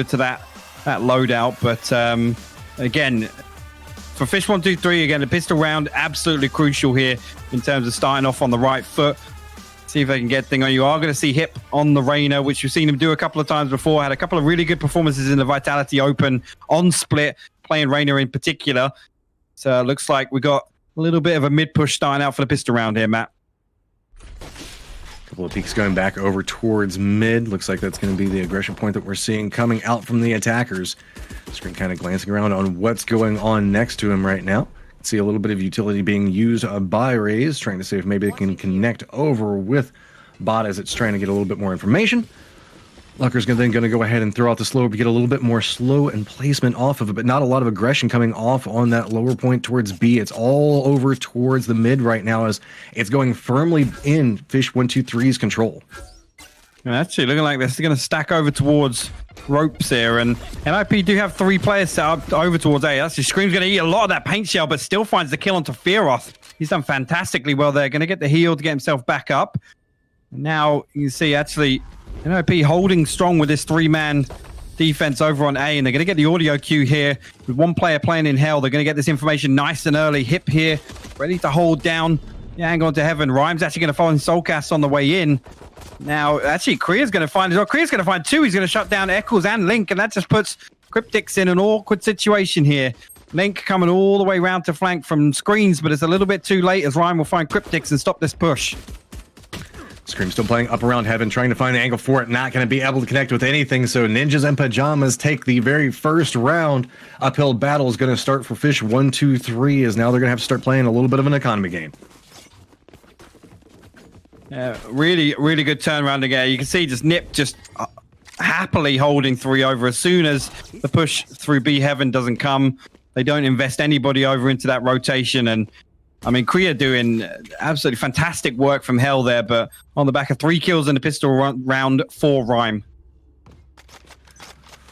to that loadout. But again, for fish123, again, the pistol round, absolutely crucial here in terms of starting off on the right foot. See if they can get thing on. You are going to see Hip on the Reyna, which you've seen him do a couple of times before. Had a couple of really good performances in the Vitality Open on Split, playing Reyna in particular. So it looks like we got a little bit of a mid-push starting out for the pistol round here, Matt. Couple of peeks going back over towards mid. Looks like that's going to be the aggression point that we're seeing coming out from the attackers. Screen kind of glancing around on what's going on next to him right now. See a little bit of utility being used by Raze, trying to see if maybe they can connect over with Bot as it's trying to get a little bit more information. Lucker's then going to go ahead and throw out the slow to get a little bit more slow and placement off of it, but not a lot of aggression coming off on that lower point towards B. It's all over towards the mid right now as it's going firmly in fish123's control. Actually, looking like this is going to stack over towards ropes here, and NIP do have 3 players set up over towards A. Actually, Scream's going to eat a lot of that paint shell, but still finds the kill onto Fearoth. He's done fantastically well there. Going to get the heal to get himself back up. Now you can see actually NIP holding strong with this 3-man defense over on A, and they're going to get the audio cue here with 1 player playing in hell. They're going to get this information nice and early. Hip here, ready to hold down. Yeah, hang on to heaven. Rhyme's actually going to find Soulcast on the way in. Now, actually, Kriya's going to find as well. Kriya's going to find 2. He's going to shut down Eccles and Link, and that just puts Cryptics in an awkward situation here. Link coming all the way round to flank from screens, but it's a little bit too late as Rhyme will find Cryptics and stop this push. Scream still playing up around heaven, trying to find an angle for it, not going to be able to connect with anything, so Ninjas and Pyjamas take the very first round. Uphill battle is going to start for fish123, as now they're going to have to start playing a little bit of an economy game. Really good turnaround again. You can see just Nip just happily holding 3 over as soon as the push through B Heaven doesn't come. They don't invest anybody over into that rotation, and I mean, Kriya doing absolutely fantastic work from hell there, but on the back of 3 kills in the pistol round for Rhyme.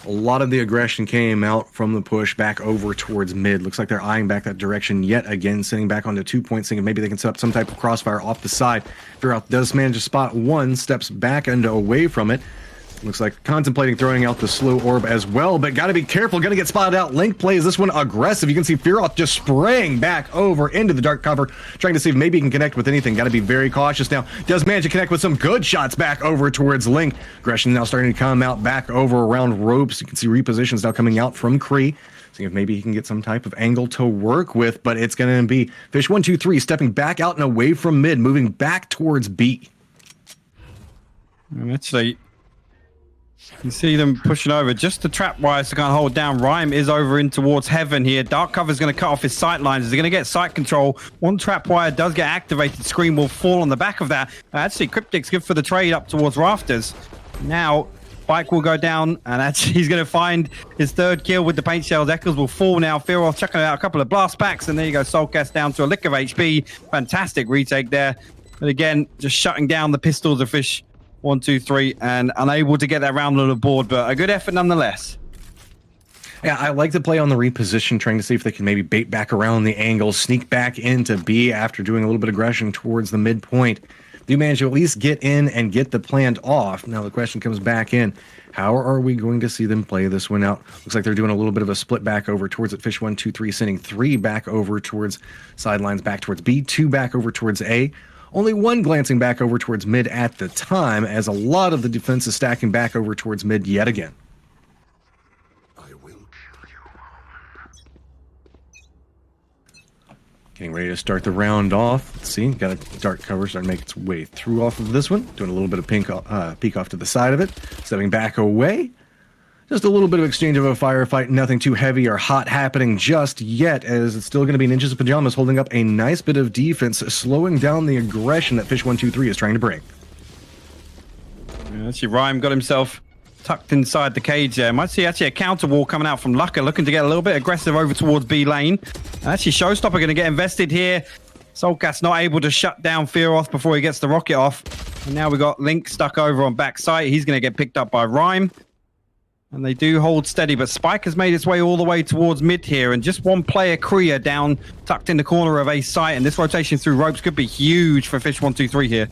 A lot of the aggression came out from the push back over towards mid. Looks like they're eyeing back that direction yet again, sitting back onto 2 points, thinking maybe they can set up some type of crossfire off the side. Fearoth does manage to spot 1, steps back and away from it. Looks like contemplating throwing out the slow orb as well, but got to be careful, going to get spotted out. Link plays this one aggressive. You can see Fearoth just spraying back over into the dark cover, trying to see if maybe he can connect with anything. Got to be very cautious now. Does manage to connect with some good shots back over towards Link. Aggression now starting to come out back over around ropes. You can see repositions now coming out from Kree. See if maybe he can get some type of angle to work with, but it's going to be fish123 stepping back out and away from mid, moving back towards B. Actually, you see them pushing over just the trap wires to kind of hold down. Rhyme is over in towards heaven here. Dark cover is going to cut off his sight lines. They're going to get sight control. 1 trap wire does get activated. Scream will fall on the back of that. Actually, Cryptic's good for the trade up towards Rafters. Now, Spike will go down, and actually he's going to find his 3rd kill with the paint shells. Eccles will fall now. Fearoth chucking out a couple of blast packs, and there you go. Soulcast down to a lick of HP. Fantastic retake there. But again, just shutting down the pistols of fish123 and unable to get that round on the board, but a good effort nonetheless. Yeah, I like to play on the reposition, trying to see if they can maybe bait back around the angle, sneak back into B after doing a little bit of aggression towards the midpoint. Do manage to at least get in and get the plant off. Now the question comes back in, how are we going to see them play this one out? Looks like they're doing a little bit of a split back over towards it. Fish123 sending 3 back over towards sidelines, back towards B, 2 back over towards A. Only 1 glancing back over towards mid at the time, as a lot of the defense is stacking back over towards mid yet again. I will kill you. Getting ready to start the round off. Let's see, got a dark cover starting to make its way through off of this one. Doing a little bit of peek off to the side of it. Stepping back away. Just a little bit of exchange of a firefight, nothing too heavy or hot happening just yet, as it's still going to be Ninjas and Pyjamas holding up a nice bit of defense, slowing down the aggression that fish123 is trying to bring. Yeah, actually, Rhyme got himself tucked inside the cage there. Might see actually a counter wall coming out from Lucker, looking to get a little bit aggressive over towards B lane. And actually, Showstopper going to get invested here. Soulcast not able to shut down Fearoth before he gets the rocket off. And now we got Link stuck over on backside. He's going to get picked up by Rhyme. And they do hold steady, but Spike has made its way all the way towards mid here, and just 1 player, Kriya, down, tucked in the corner of a site, and this rotation through ropes could be huge for fish123 here.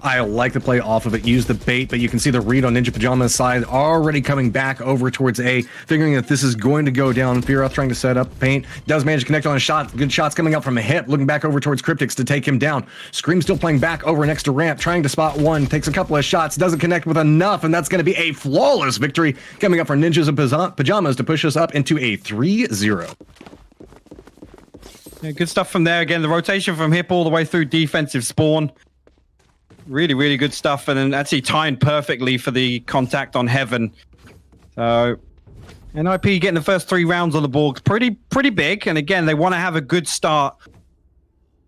I like to play off of it, use the bait, but you can see the read on Ninja Pyjamas' side already coming back over towards A, figuring that this is going to go down. Fearoth trying to set up paint, does manage to connect on a shot. Good shots coming up from a hip, looking back over towards Cryptics to take him down. Scream still playing back over next to Ramp, trying to spot one, takes a couple of shots, doesn't connect with enough, and that's going to be a flawless victory coming up for Ninjas and Pyjamas to push us up into a 3-0. Yeah, good stuff from there. Again, the rotation from hip all the way through defensive spawn. Really, really good stuff, and then actually timed perfectly for the contact on Heaven. So, NIP getting the first 3 rounds on the board, pretty big. And again, they want to have a good start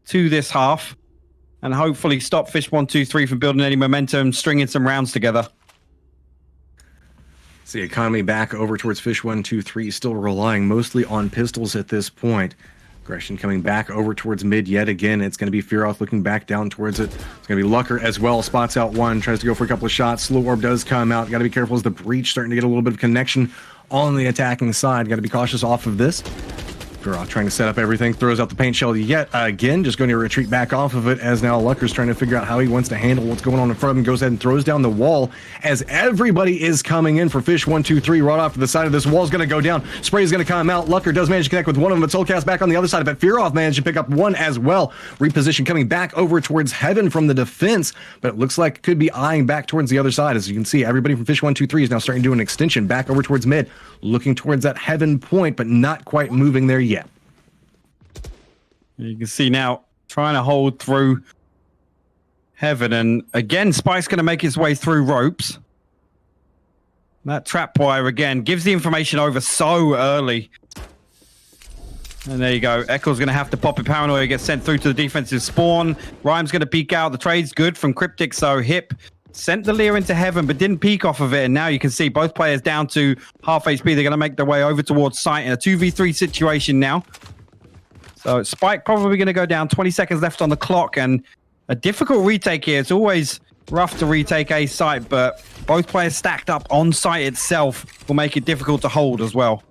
to this half, and hopefully stop fish123 from building any momentum, stringing some rounds together. See, economy back over towards fish123, still relying mostly on pistols at this point. Aggression coming back over towards mid yet again. It's going to be Fearoth looking back down towards it. It's going to be Lucker as well. Spots out one, tries to go for a couple of shots. Slow Orb does come out. Got to be careful as the breach starting to get a little bit of connection on the attacking side. Got to be cautious off of this. Fearoth trying to set up everything, throws out the paint shell yet again, just going to retreat back off of it as now Lucker's trying to figure out how he wants to handle what's going on in front of him. Goes ahead and throws down the wall as everybody is coming in for fish123 right off to the side of this wall. Is going to go down. Spray is going to come out. Lucker does manage to connect with one of them, but Soulcast back on the other side, but Fearoth managed to pick up one as well. Reposition coming back over towards Heaven from the defense, but it looks like it could be eyeing back towards the other side. As you can see, everybody from fish123 is now starting to do an extension back over towards mid, looking towards that Heaven point, but not quite moving there yet. You can see now trying to hold through Heaven, and again Spike's going to make his way through ropes. That trapwire again gives the information over so early, and there you go. Eccle's going to have to pop a Paranoia, get sent through to the defensive spawn. Rhyme's going to peek out. The trade's good from Cryptic, so Hip sent the Leer into Heaven but didn't peek off of it, and now you can see both players down to half HP. They're going to make their way over towards site in a 2v3 situation now. So Spike probably going to go down. 20 seconds left on the clock, and a difficult retake here. It's always rough to retake a site, but both players stacked up on site itself will make it difficult to hold as well.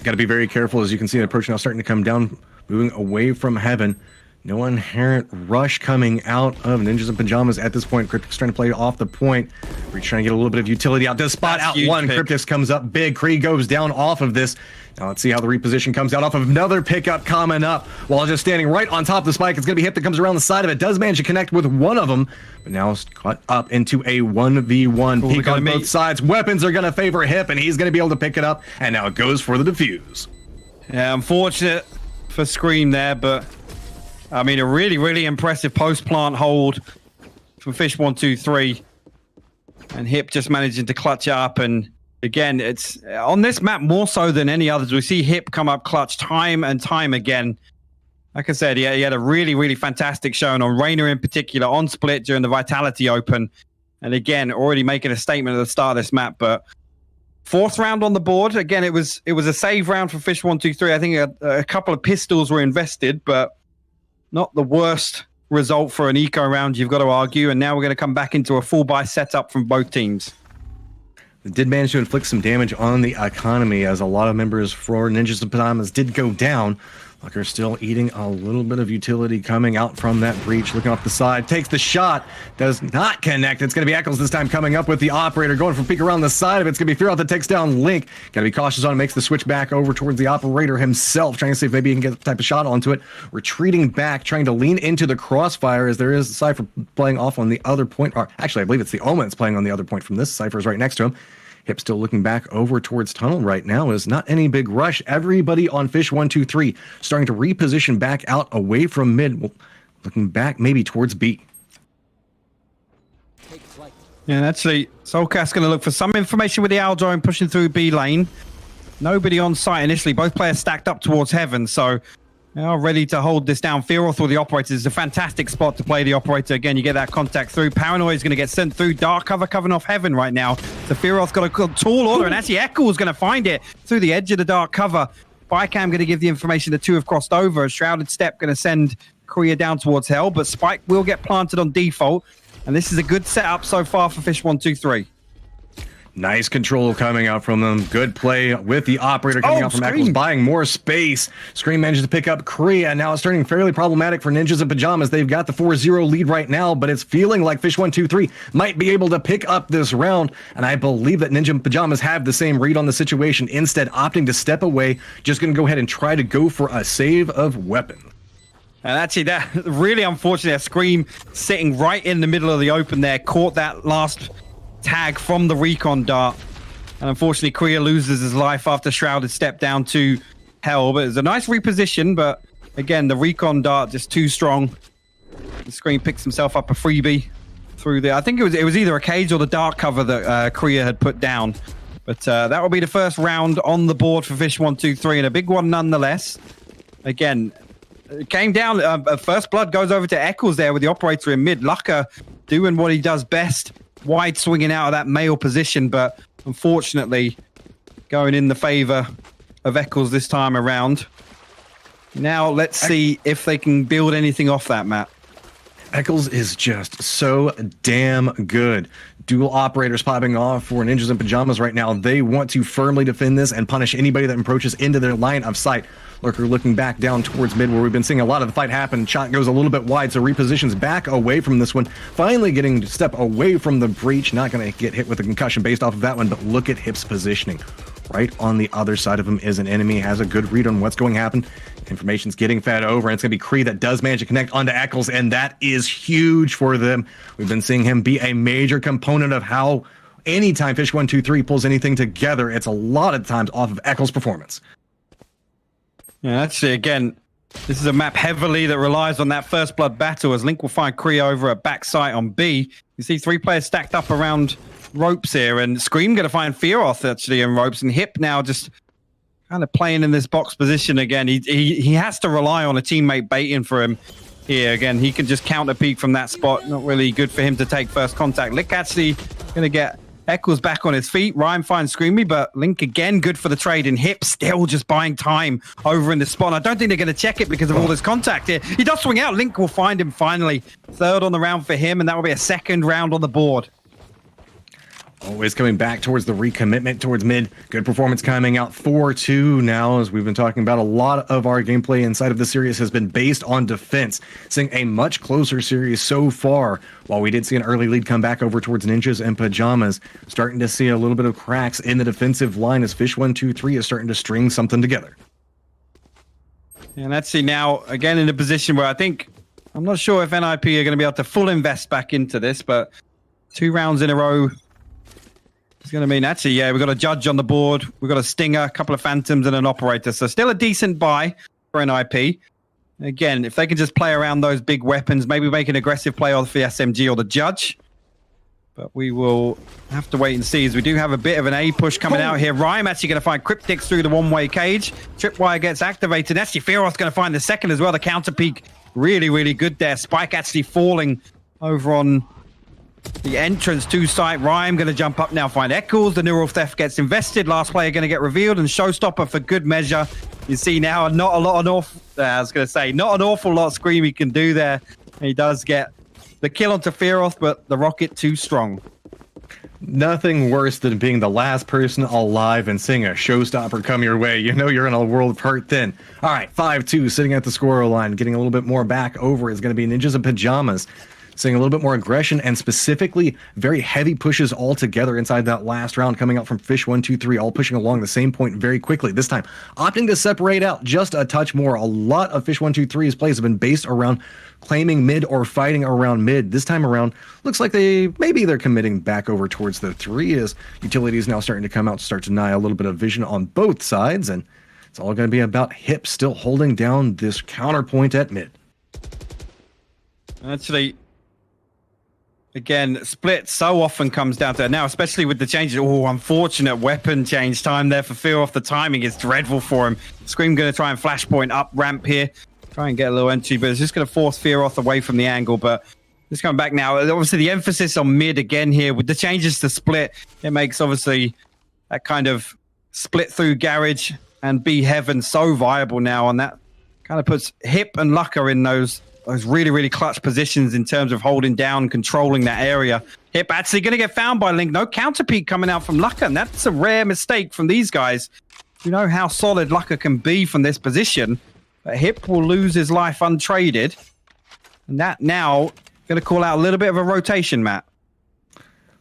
Got to be very careful. As you can see, the approach now starting to come down, moving away from Heaven. No inherent rush coming out of Ninjas and Pyjamas at this point. Cryptic's trying to play off the point. We're trying to get a little bit of utility out. Does spot out one. Cryptic comes up big. Kree goes down off of this. Now let's see how the reposition comes out off of another pickup coming up while just standing right on top of the spike. It's going to be Hip that comes around the side of it. Does manage to connect with one of them, but now it's caught up into a 1v1. Peek on both sides. Weapons are going to favor Hip, and he's going to be able to pick it up, and now it goes for the defuse. Yeah, unfortunate for Scream there, but I mean, a really, really impressive post-plant hold from fish123. And Hip just managing to clutch up. And again, it's on this map more so than any others. We see Hip come up clutch time and time again. Like I said, he had a really, really fantastic showing on Rainer in particular, on Split during the Vitality Open. And again, already making a statement at the start of this map. But 4th round on the board. Again, it was a save round for fish123. I think a couple of pistols were invested, but not the worst result for an eco round, you've got to argue. And now we're going to come back into a full buy setup from both teams. It did manage to inflict some damage on the economy, as a lot of members for Ninjas and Pyjamas did go down. Lucker still eating a little bit of utility coming out from that breach. Looking off the side, takes the shot, does not connect. It's going to be Eccles this time coming up with the operator, going for peek around the side of it. It's going to be Fearoth that takes down Link. Got to be cautious on it, makes the switch back over towards the operator himself, trying to see if maybe he can get the type of shot onto it. Retreating back, trying to lean into the crossfire, as there is Cypher playing off on the other point. Or actually, I believe it's the Omen's playing on the other point from this. Cypher's right next to him. Hip still looking back over towards tunnel right now. Is not any big rush. Everybody on fish123 starting to reposition back out away from mid. Well, looking back maybe towards B. Yeah, and actually, Soulcast going to look for some information with the Owl drone pushing through B lane. Nobody on site initially. Both players stacked up towards Heaven, so they are ready to hold this down. Fearoth or the operator is a fantastic spot to play the operator. Again, you get that contact through. Paranoia is going to get sent through. Dark cover covering off Heaven right now. So Fearoth got a tall order, and actually Echo is going to find it through the edge of the dark cover. Bycam going to give the information the two have crossed over. A Shrouded Step going to send Korea down towards Hell, but Spike will get planted on default. And this is a good setup so far for fish123. Nice control coming out from them. Good play with the operator coming out from Eccles, buying more space. Scream manages to pick up Korea. Now it's turning fairly problematic for Ninjas in Pyjamas. They've got the 4-0 lead right now, but it's feeling like fish123 might be able to pick up this round. And I believe that Ninja in Pyjamas have the same read on the situation, instead opting to step away. Just going to go ahead and try to go for a save of weapon. And actually, that really unfortunate. Scream sitting right in the middle of the open there, caught that last tag from the recon dart, and unfortunately Korea loses his life after Shroud had stepped down to hell. But it's a nice reposition, but again the recon dart just too strong. The Scream picks himself up a freebie through there. I think it was either a cage or the dart cover that Korea had put down, but that will be the first round on the board for fish123, and a big one nonetheless. Again, it came down. First blood goes over to Eccles there with the operator in mid. Lucker doing what he does best, wide swinging out of that male position, but unfortunately going in the favor of Eccles this time around. Now let's see if they can build anything off that, Matt. Eccles is just so damn good. Dual operators popping off for Ninjas in Pyjamas right now. They want to firmly defend this and punish anybody that approaches into their line of sight. Lurker looking back down towards mid, where we've been seeing a lot of the fight happen. Shot goes a little bit wide, so repositions back away from this one. Finally getting to step away from the breach. Not going to get hit with a concussion based off of that one, but look at Hip's positioning. Right on the other side of him is an enemy, has a good read on what's going to happen. Information's getting fed over, and it's going to be Kree that does manage to connect onto Eccles, and that is huge for them. We've been seeing him be a major component of how anytime fish123 pulls anything together, it's a lot of times off of Eccles' performance. Yeah, actually, again, this is a map heavily that relies on that first blood battle, as Link will find Kree over at backside on B. You see 3 players stacked up around ropes here, and Scream going to find Fearoth actually in ropes, and Hip now just kind of playing in this box position again. He has to rely on a teammate baiting for him here. Again, he can just counter peek from that spot. Not really good for him to take first contact. Lick actually going to get Eccles back on his feet. Ryan finds Screamy, but Link again good for the trade, and Hip still just buying time over in the spot. I don't think they're going to check it because of all this contact here. He does swing out. Link will find him finally. Third on the round for him, and that will be a second round on the board. Always coming back towards the recommitment towards mid. Good performance coming out 4-2 now, as we've been talking about. A lot of our gameplay inside of the series has been based on defense, seeing a much closer series so far. While we did see an early lead come back over towards Ninjas and Pyjamas, starting to see a little bit of cracks in the defensive line as fish123 is starting to string something together. And let's see now, again in a position where I'm not sure if NIP are going to be able to full invest back into this, but 2 rounds in a row. It's going to mean, actually, yeah, we've got a Judge on the board. We've got a Stinger, a couple of Phantoms, and an Operator. So still a decent buy for NIP. Again, if they can just play around those big weapons, maybe make an aggressive play off the SMG or the Judge. But we will have to wait and see, as we do have a bit of an A push coming out here. Rhyme actually going to find Cryptics through the one-way cage. Tripwire gets activated. Actually, Fearoth going to find the second as well. The counter peek really, really good there. Spike actually falling over on the entrance to site. Rhyme going to jump up now, find Eccles. The Neural Theft gets invested. Last player going to get revealed, and Showstopper for good measure. You see now not an awful lot Screamy can do there. He does get the kill onto Fearoth, but the rocket too strong. Nothing worse than being the last person alive and seeing a showstopper come your way. You know you're in a world of hurt then. All right, 5-2 sitting at the score line. Getting a little bit more back over is going to be Ninjas in Pyjamas. Seeing a little bit more aggression and specifically very heavy pushes all together inside that last round, coming out from fish123, all pushing along the same point very quickly. This time, opting to separate out just a touch more. A lot of fish123's plays have been based around claiming mid or fighting around mid. This time around, looks like maybe they're committing back over towards the 3, as utility is now starting to come out to start to deny a little bit of vision on both sides, and it's all going to be about Hip still holding down this counterpoint at mid. Actually, again, split so often comes down to that now, especially with the changes. Oh, unfortunate weapon change time there for Fearoth. The timing is dreadful for him. Scream going to try and flashpoint up ramp here. Try and get a little entry, but it's just going to force Fearoth away from the angle. But just coming back now. Obviously, the emphasis on mid again here. With the changes to split, it makes obviously that kind of split through garage and be heaven so viable now. And that kind of puts Hip and Lucker in those those really, really clutch positions in terms of holding down, controlling that area. Hip actually going to get found by Link. No counter peek coming out from Lucka, and that's a rare mistake from these guys. You know how solid Lucka can be from this position, but Hip will lose his life untraded. And that now going to call out a little bit of a rotation, Matt.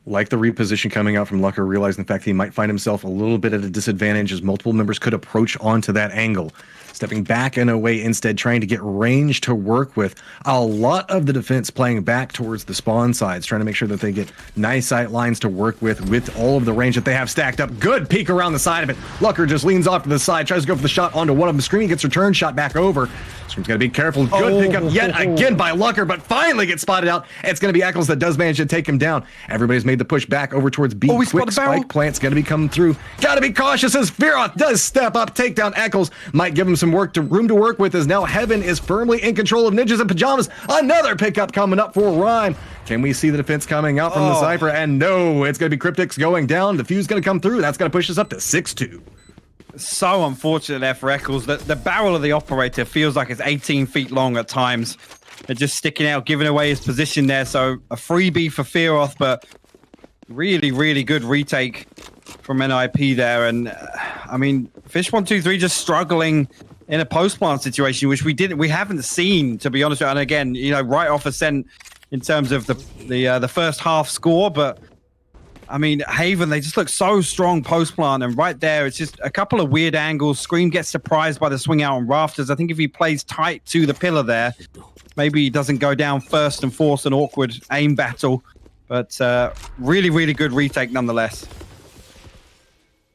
Like the reposition coming out from Lucka, realizing the fact that he might find himself a little bit at a disadvantage as multiple members could approach onto that angle. Stepping back and away instead, trying to get range to work with. A lot of the defense playing back towards the spawn sides, trying to make sure that they get nice sight lines to work with all of the range that they have stacked up. Good peek around the side of it. Lucka just leans off to the side, tries to go for the shot onto one of them. Scream gets returned, shot back over. Scream's got to be careful. Good pickup yet again by Lucka, but finally gets spotted out. It's going to be Eccles that does manage to take him down. Everybody's made the push back over towards B. Quick spike plant's going to be coming through. Got to be cautious as Fearoth does step up, take down Eccles. Might give him some room to work with as now Heaven is firmly in control of Ninjas in Pyjamas. Another pickup coming up for Rhyme. Can we see the defense coming out from the Cypher? And no, it's going to be Cryptics going down. The fuse going to come through. That's going to push us up to 6-2. So unfortunate there for Eccles. The barrel of the operator feels like it's 18 feet long at times. They're just sticking out, giving away his position there. So a freebie for Fearoth, but really, really good retake from NIP there. And I mean, fish123 just struggling in a post-plant situation, which we haven't seen, to be honest with you. And again, you know, right off ascent in terms of the first half score, but I mean, Haven, they just look so strong post-plant, and right there, it's just a couple of weird angles. Scream gets surprised by the swing out on Rafters. I think if he plays tight to the pillar there, maybe he doesn't go down first and force an awkward aim battle, but really, really good retake nonetheless.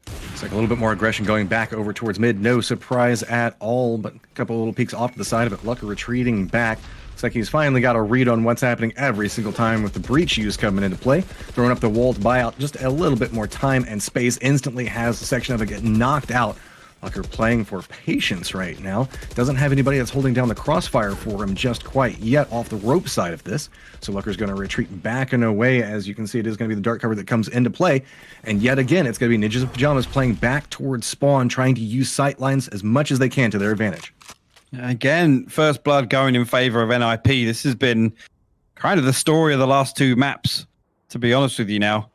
It's like a little bit more aggression going back over towards mid. No surprise at all, but a couple of little peeks off to the side of it. Lucka retreating back. Looks like he's finally got a read on what's happening every single time with the breach use coming into play. Throwing up the wall to buy out just a little bit more time and space. Instantly has a section of it get knocked out. Lucka playing for patience right now. Doesn't have anybody that's holding down the crossfire for him just quite yet off the rope side of this. So Lucker's going to retreat back and away. As you can see, it is going to be the dark cover that comes into play. And yet again, it's going to be Ninjas in Pyjamas playing back towards spawn, trying to use sight lines as much as they can to their advantage. Again, first blood going in favor of NIP. This has been kind of the story of the last two maps, to be honest with you now.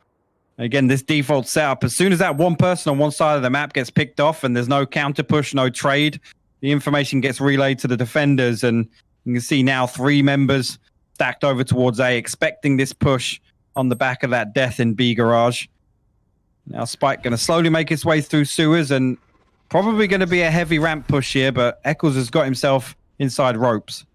Again, this default setup, as soon as that one person on one side of the map gets picked off and there's no counter push, no trade, the information gets relayed to the defenders. And you can see now 3 members stacked over towards A, expecting this push on the back of that death in B garage. Now Spike going to slowly make its way through sewers, and probably going to be a heavy ramp push here, but Eccles has got himself inside ropes.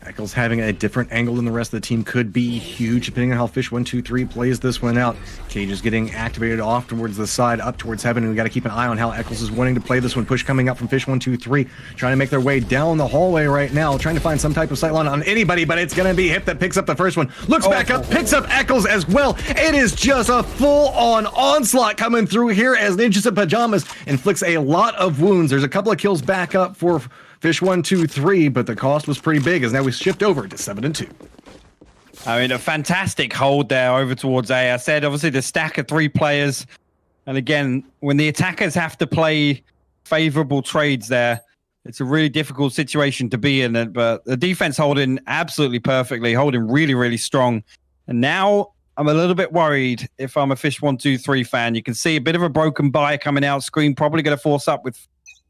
Eccles having a different angle than the rest of the team could be huge, depending on how fish123 plays this one out. Cage is getting activated off towards the side, up towards Heaven, and we got to keep an eye on how Eccles is wanting to play this one. Push coming up from fish123, trying to make their way down the hallway right now, trying to find some type of sightline on anybody, but it's going to be Hip that picks up the first one. Looks back up, picks up Eccles as well. It is just a full-on onslaught coming through here as Ninjas in Pyjamas inflicts a lot of wounds. There's a couple of kills back up for fish123, but the cost was pretty big as now we shift over to 7-2. I mean, a fantastic hold there over towards A. I said, obviously, the stack of 3 players. And again, when the attackers have to play favorable trades there, it's a really difficult situation to be in. But the defense holding absolutely perfectly, holding really, really strong. And now I'm a little bit worried if I'm a fish123 fan. You can see a bit of a broken buy coming out. Scream probably going to force up with...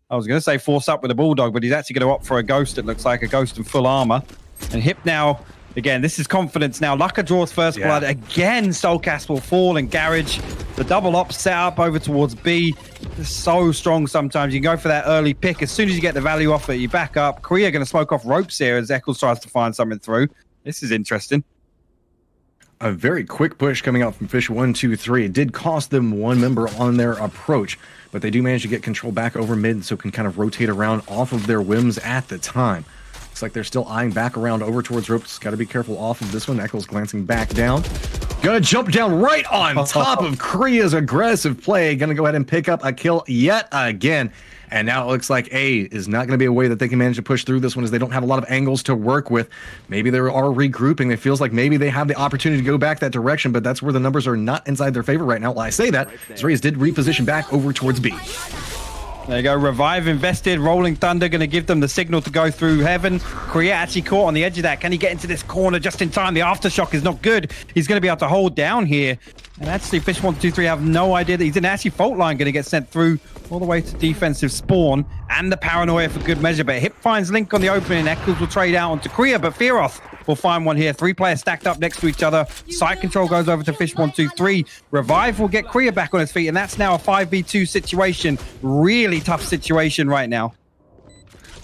I was going to say force up with a Bulldog, but he's actually going to opt for a Ghost. It looks like a Ghost in full armor. And Hip now, again, this is confidence now. Lucka draws first blood. Again, Soulcast will fall in Garage. The double op set up over towards B. It's so strong sometimes. You can go for that early pick. As soon as you get the value off it, you back up. Korea going to smoke off ropes here as Eccles tries to find something through. This is interesting. A very quick push coming out from fish123. It did cost them 1 member on their approach, but they do manage to get control back over mid, so can kind of rotate around off of their whims at the time. Looks like they're still eyeing back around over towards ropes. Got to be careful off of this one. Eccles glancing back down. Gonna jump down right on top of Korea's aggressive play. Gonna go ahead and pick up a kill yet again. And now it looks like A is not going to be a way that they can manage to push through this one, as they don't have a lot of angles to work with. Maybe they are regrouping. It feels like maybe they have the opportunity to go back that direction, but that's where the numbers are not inside their favor right now. Well, I say that, Zreyes did reposition back over towards B. There you go. Revive invested. Rolling Thunder going to give them the signal to go through heaven. Korea actually caught on the edge of that. Can he get into this corner just in time? The aftershock is not good. He's going to be able to hold down here. And actually, fish123 have no idea that he's in actually fault line going to get sent through all the way to defensive spawn. And the paranoia for good measure. But Hip finds Link on the opening. Eccles will trade out onto Korea, but Fearoth will find one here. 3 players stacked up next to each other. Side control goes over to fish123. Revive will get Korea back on his feet, and that's now a 5v2 situation. Really tough situation right now.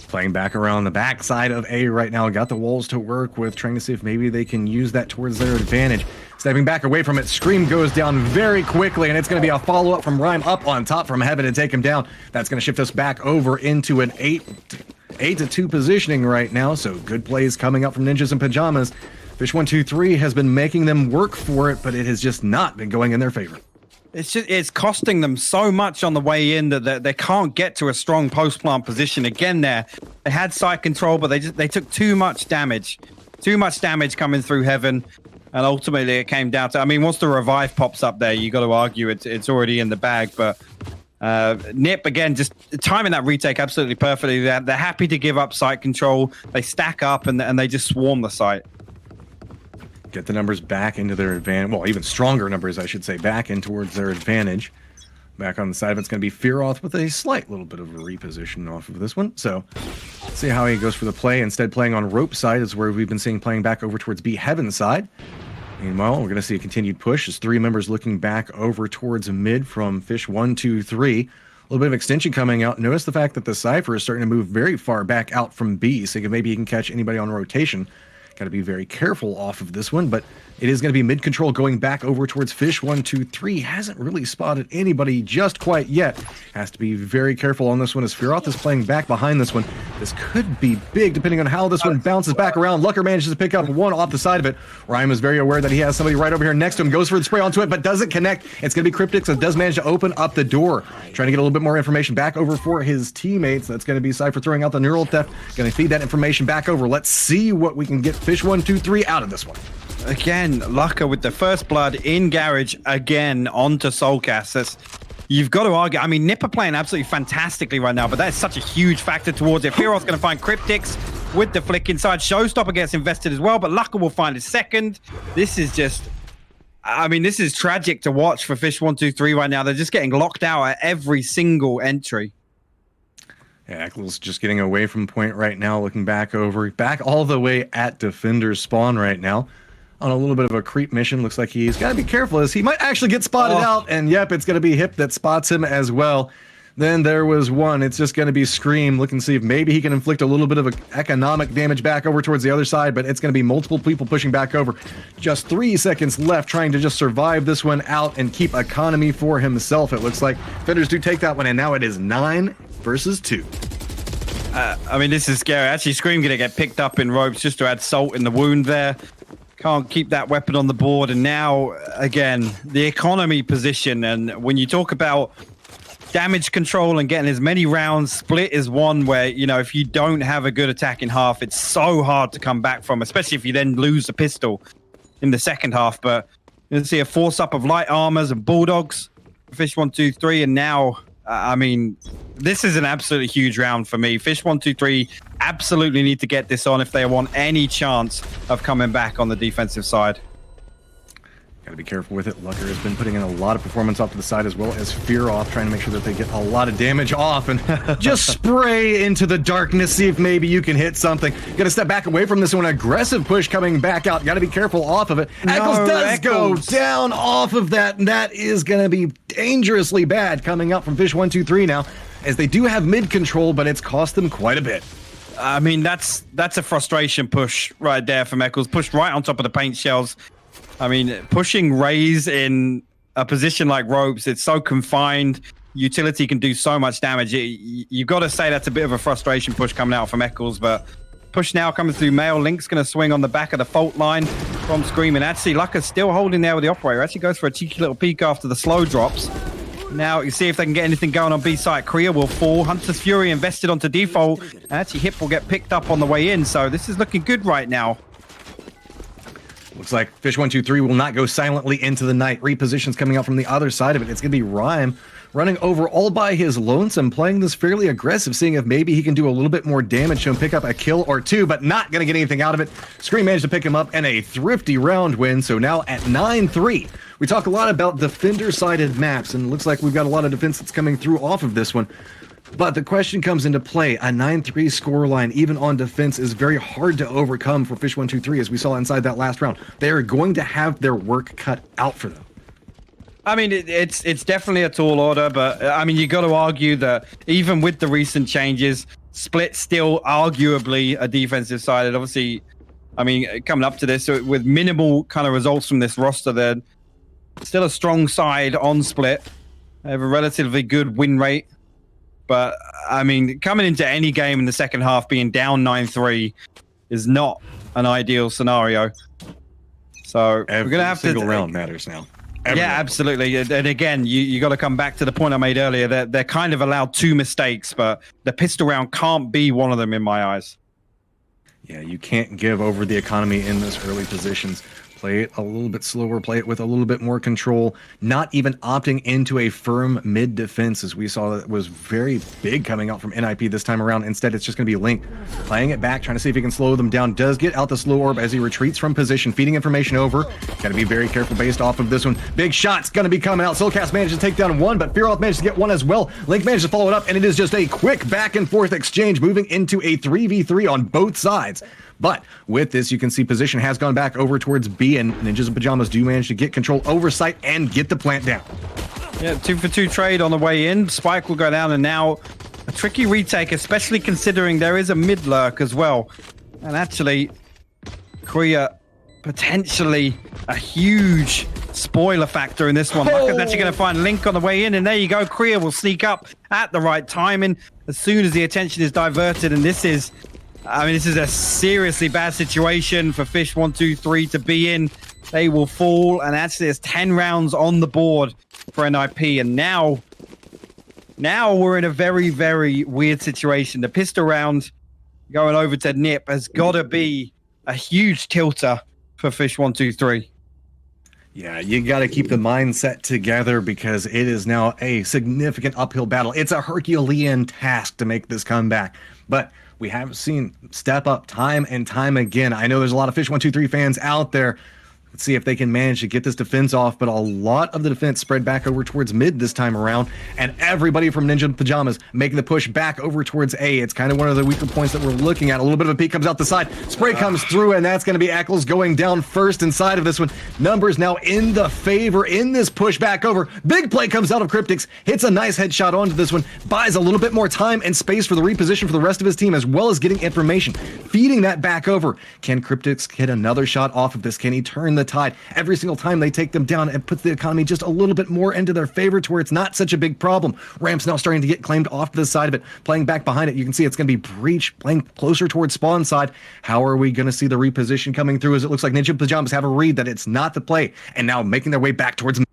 Playing back around the backside of A right now. Got the walls to work with, trying to see if maybe they can use that towards their advantage. Stepping back away from it, Scream goes down very quickly, and it's going to be a follow-up from Rhyme up on top from Heaven to take him down. That's going to shift us back over into an 8-2 positioning right now, so good plays coming up from Ninjas and Pyjamas. fish123 has been making them work for it, but it has just not been going in their favor. It's costing them so much on the way in that they can't get to a strong post-plant position again there. They had side control, but they took too much damage. Too much damage coming through Heaven. And ultimately it came down to, I mean, once the revive pops up there, you got to argue it's already in the bag. But Nip, again, just timing that retake absolutely perfectly. They're happy to give up site control. They stack up and they just swarm the site. Get the numbers back into their advantage. Well, even stronger numbers, I should say, back in towards their advantage. Back on the side of it's going to be Fearoth with a slight little bit of a reposition off of this one. So let's see how he goes for the play. Instead, playing on Rope side is where we've been seeing playing back over towards B Heaven side. Meanwhile, we're going to see a continued push as 3 members looking back over towards mid from fish123. A little bit of extension coming out. Notice the fact that the Cypher is starting to move very far back out from B, so maybe he can catch anybody on rotation. Got to be very careful off of this one, but it is going to be mid control going back over towards fish123. Hasn't really spotted anybody just quite yet. Has to be very careful on this one as Fearoth is playing back behind this one. This could be big depending on how this one bounces back around. Lucker manages to pick up one off the side of it. Rhyme is very aware that he has somebody right over here next to him. Goes for the spray onto it, but doesn't connect. It's going to be Cryptic, so does manage to open up the door. Trying to get a little bit more information back over for his teammates. That's going to be Cypher throwing out the neural theft. Going to feed that information back over. Let's see what we can get fish123 out of this one. Again, Lucker with the first blood in Garage again onto Soulcast. You've got to argue. I mean, Nipper playing absolutely fantastically right now, but that is such a huge factor towards it. Fearoth's going to find Cryptics with the flick inside. Showstopper gets invested as well, but Lucker will find his second. This is just, I mean, this is tragic to watch for fish123 right now. They're just getting locked out at every single entry. Yeah, Eccles just getting away from point right now, looking back all the way at Defender's spawn right now. On a little bit of a creep mission. Looks like he's got to be careful as he might actually get spotted out. And yep, it's going to be Hip that spots him as well. Then there was one. It's just going to be Scream looking to see if maybe he can inflict a little bit of economic damage back over towards the other side, but it's going to be multiple people pushing back over. Just 3 seconds left trying to just survive this one out and keep economy for himself. It looks like Defenders do take that one, and now it is 9 versus 2. I mean, this is scary. Actually, Scream going to get picked up in ropes just to add salt in the wound there. Can't keep that weapon on the board. And now, again, the economy position. And when you talk about damage control and getting as many rounds, split is one where, you know, if you don't have a good attack in half, it's so hard to come back from, especially if you then lose the pistol in the second half. But you'll see a force up of light armors and bulldogs, fish123, and now, I mean, this is an absolutely huge round for me. fish123 absolutely need to get this on if they want any chance of coming back on the defensive side. Got to be careful with it. Lucker has been putting in a lot of performance off to the side as well as Fearoth, trying to make sure that they get a lot of damage off and just spray into the darkness, see if maybe you can hit something. Got to step back away from this one. Aggressive push coming back out. Got to be careful off of it. Eccles does go down off of that, and that is going to be dangerously bad coming up from fish123 now, as they do have mid control, but it's cost them quite a bit. I mean, that's a frustration push right there from Eccles. Pushed right on top of the paint shells. I mean, pushing Raze in a position like ropes, it's so confined. Utility can do so much damage. You've got to say that's a bit of a frustration push coming out from Eccles, but push now coming through Mail. Link's going to swing on the back of the fault line from Scream. And actually, Lucker's still holding there with the operator. Actually goes for a cheeky little peek after the slow drops. Now you see if they can get anything going on B side. Korea will fall. Hunter's Fury invested onto default. And actually, Hip will get picked up on the way in. So this is looking good right now. Looks like fish123 will not go silently into the night. Repositions coming out from the other side of it. It's going to be Rhyme running over all by his lonesome, playing this fairly aggressive, seeing if maybe he can do a little bit more damage to him, pick up a kill or two, but not going to get anything out of it. Scream managed to pick him up and a thrifty round win. So now at 9-3. We talk a lot about defender-sided maps, and it looks like we've got a lot of defense that's coming through off of this one. But the question comes into play. A 9-3 scoreline, even on defense, is very hard to overcome for fish123, as we saw inside that last round. They are going to have their work cut out for them. I mean, it's definitely a tall order, but I mean, you got to argue that even with the recent changes, Split still arguably a defensive side. And obviously, I mean, coming up to this with minimal kind of results from this roster, they're still a strong side on Split. They have a relatively good win rate. But, I mean, coming into any game in the second half being down 9-3 is not an ideal scenario. So we're going to have to... Every single round matters now. Yeah, absolutely. And again, you got to come back to the point I made earlier. They're kind of allowed 2 mistakes, but the pistol round can't be one of them in my eyes. Yeah, you can't give over the economy in those early positions. Play it a little bit slower, play it with a little bit more control, not even opting into a firm mid defense, as we saw that was very big coming out from NIP this time around. Instead, it's just going to be Link playing it back, trying to see if he can slow them down. Does get out the slow orb as he retreats from position, feeding information over. Got to be very careful based off of this one. Big shot's going to be coming out. Soulcast managed to take down one, but Fearoth managed to get one as well. Link managed to follow it up, and it is just a quick back and forth exchange, moving into a 3v3 on both sides. But with this, you can see position has gone back over towards B, and Ninjas in Pyjamas do manage to get control over site and get the plant down. Yeah, 2-for-2 trade on the way in. Spike will go down, and now a tricky retake, especially considering there is a mid lurk as well. And actually, Korea potentially a huge spoiler factor in this one. Lucker's actually going to find Link on the way in, and there you go. Korea will sneak up at the right timing as soon as the attention is diverted, and this is... I mean, this is a seriously bad situation for fish123 to be in. They will fall, and actually there's 10 rounds on the board for NIP, and now we're in a very, very weird situation. The pistol round going over to Nip has got to be a huge tilter for fish123. Yeah, you got to keep the mindset together because it is now a significant uphill battle. It's a Herculean task to make this comeback, but we have seen step up time and time again. I know there's a lot of fish123 fans out there. Let's see if they can manage to get this defense off, but a lot of the defense spread back over towards mid this time around, and everybody from Ninja in Pyjamas making the push back over towards A. It's kind of one of the weaker points that we're looking at. A little bit of a peek comes out the side. Spray comes through, and that's going to be Eccles going down first inside of this one. Numbers now in the favor in this push back over. Big play comes out of Cryptics, hits a nice headshot onto this one, buys a little bit more time and space for the reposition for the rest of his team, as well as getting information, feeding that back over. Can Cryptics hit another shot off of this? Can he turn the tide? Every single time they take them down, it puts the economy just a little bit more into their favor to where it's not such a big problem. Ramp's now starting to get claimed off to the side of it, playing back behind it. You can see it's going to be Breach playing closer towards spawn side. How are we going to see the reposition coming through, as it looks like Ninja Pyjamas have a read that it's not the play, and now making their way back towards... And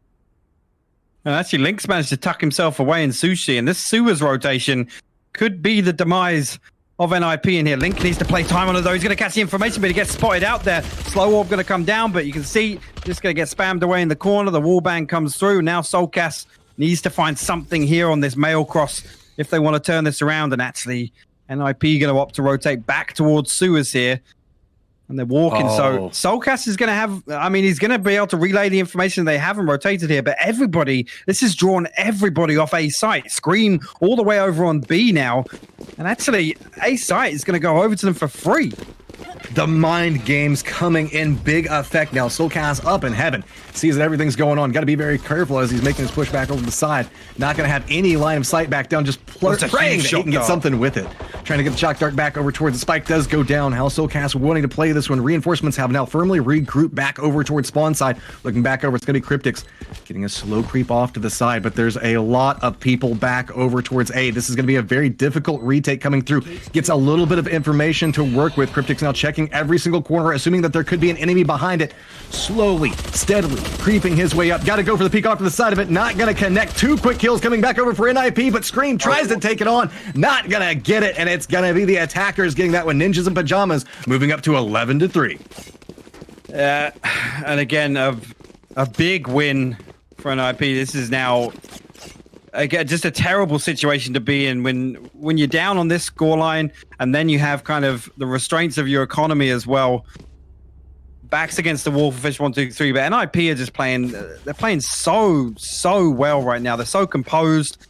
actually, Link's managed to tuck himself away in Sushi, and this Sewers rotation could be the demise of NIP in here. Link needs to play time on it, though. He's going to catch the information, but he gets spotted out there. Slow orb going to come down, but you can see just going to get spammed away in the corner. The wallbang comes through. Now Soulcast needs to find something here on this mail cross if they want to turn this around. And actually, NIP going to opt to rotate back towards Sewers here. And they're walking, so Soulcast is going to have, I mean, he's going to be able to relay the information they haven't rotated here, but everybody, this has drawn everybody off A site. Scream all the way over on B now, and actually, A site is going to go over to them for free. The mind games coming in big effect now. Soulcast up in heaven. Sees that everything's going on. Got to be very careful as he's making his push back over the side. Not going to have any line of sight back down. Just praying that he can get something with it. Trying to get the shock dart back over towards the spike. Does go down. How Soulcast wanting to play this one. Reinforcements have now firmly regrouped back over towards spawn side. Looking back over, it's going to be Cryptics. Getting a slow creep off to the side, but there's a lot of people back over towards A. This is going to be a very difficult retake coming through. Gets a little bit of information to work with. Cryptics now checking every single corner, assuming that there could be an enemy behind it. Slowly, steadily creeping his way up. Got to go for the peek off to the side of it. Not going to connect. 2 quick kills coming back over for NIP, but Scream tries to take it on. Not going to get it, and it's going to be the attackers getting that one. Ninjas in Pyjamas moving up to 11-3. And again, a big win for NIP. This is now again just a terrible situation to be in when you're down on this scoreline, and then you have kind of the restraints of your economy as well. Backs against the wall for fish123, but NIP are just playing. They're playing so well right now. They're so composed.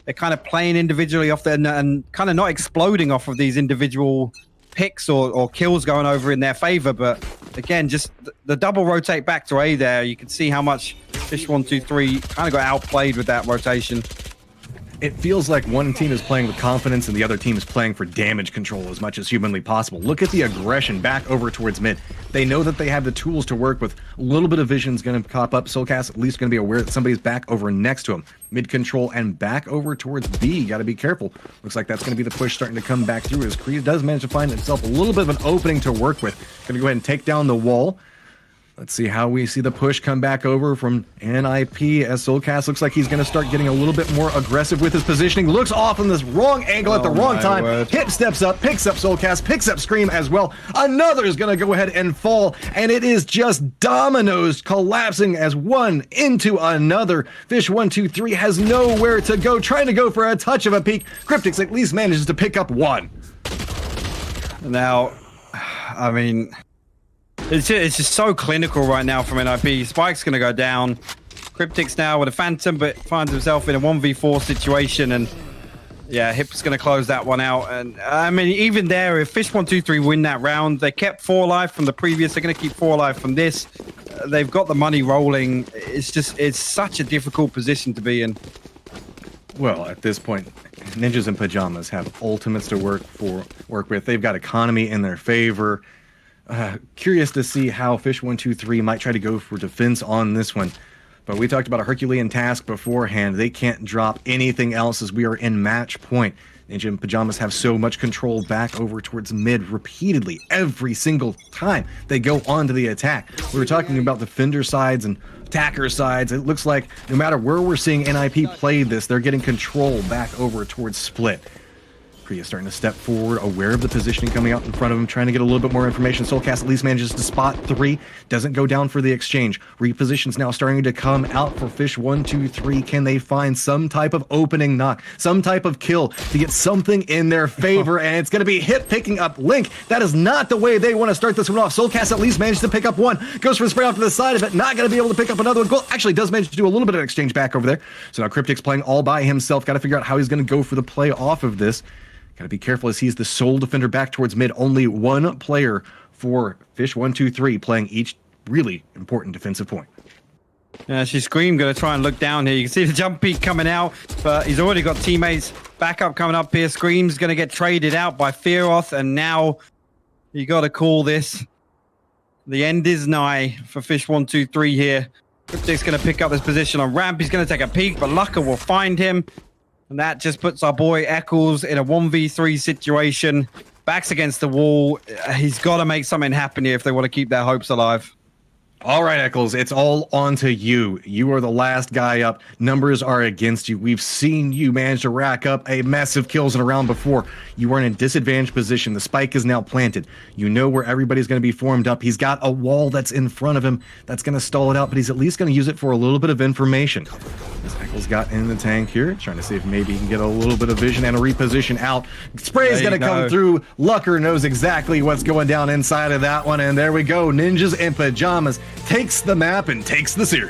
They're kind of playing individually off there and kind of not exploding off of these individual picks or kills going over in their favor. But again, just the double rotate back to A there. You can see how much fish123 kind of got outplayed with that rotation. It feels like one team is playing with confidence and the other team is playing for damage control as much as humanly possible. Look at the aggression back over towards mid. They know that they have the tools to work with. A little bit of vision is going to pop up. Soulcast at least going to be aware that somebody's back over next to him. Mid control and back over towards B. Got to be careful. Looks like that's going to be the push starting to come back through as Kree does manage to find himself a little bit of an opening to work with. Going to go ahead and take down the wall. Let's see how we see the push come back over from NIP as Soulcast looks like he's going to start getting a little bit more aggressive with his positioning. Looks off in this wrong angle at the wrong time. Hip steps up, picks up Soulcast, picks up Scream as well. Another is going to go ahead and fall, and it is just dominoes collapsing as one into another. Fish123 has nowhere to go, trying to go for a touch of a peek. Cryptics at least manages to pick up one. Now, I mean, it's just so clinical right now from NIP. Spike's going to go down. Cryptics now with a Phantom, but finds himself in a 1v4 situation. And yeah, Hip's going to close that one out. And I mean, even there, if fish123 win that round, they kept 4 alive from the previous. They're going to keep 4 alive from this. They've got the money rolling. It's such a difficult position to be in. Well, at this point, Ninjas and Pyjamas have ultimates to work with. They've got economy in their favor. Curious to see how fish123 might try to go for defense on this one. But we talked about a Herculean task beforehand. They can't drop anything else as we are in match point. Ninja and Pyjamas have so much control back over towards mid repeatedly every single time they go onto the attack. We were talking about defender sides and attacker sides. It looks like no matter where we're seeing NIP play this, they're getting control back over towards split. Priya starting to step forward, aware of the positioning coming out in front of him, trying to get a little bit more information. Soulcast at least manages to spot 3, doesn't go down for the exchange. Repositions now starting to come out for fish123. Can they find some type of opening knock, some type of kill to get something in their favor? And it's going to be Hip picking up Link. That is not the way they want to start this one off. Soulcast at least managed to pick up one, goes for the spray off to the side of it, not going to be able to pick up another one. Goal actually does manage to do a little bit of exchange back over there. So now Cryptic's playing all by himself. Got to figure out how he's going to go for the play off of this. Got to be careful as he's the sole defender back towards mid. Only one player for fish123 playing each really important defensive point. Yeah, she's Scream going to try and look down here. You can see the jump peak coming out, but he's already got teammates backup coming up here. Scream's going to get traded out by Fearoth, and now you got to call this. The end is nigh for fish123 here. Cryptic's going to pick up this position on ramp. He's going to take a peek, but Lucker will find him. And that just puts our boy Eccles in a 1v3 situation. Backs against the wall. He's got to make something happen here if they want to keep their hopes alive. All right, Eccles, it's all on to you. You are the last guy up. Numbers are against you. We've seen you manage to rack up a massive kills in a round before. You are in a disadvantaged position. The spike is now planted. You know where everybody's going to be formed up. He's got a wall that's in front of him that's going to stall it out, but he's at least going to use it for a little bit of information. As Eccles got in the tank here, trying to see if maybe he can get a little bit of vision and a reposition out. Spray is going to come through. Lucker knows exactly what's going down inside of that one, and there we go. Ninjas and Pyjamas takes the map and takes the series.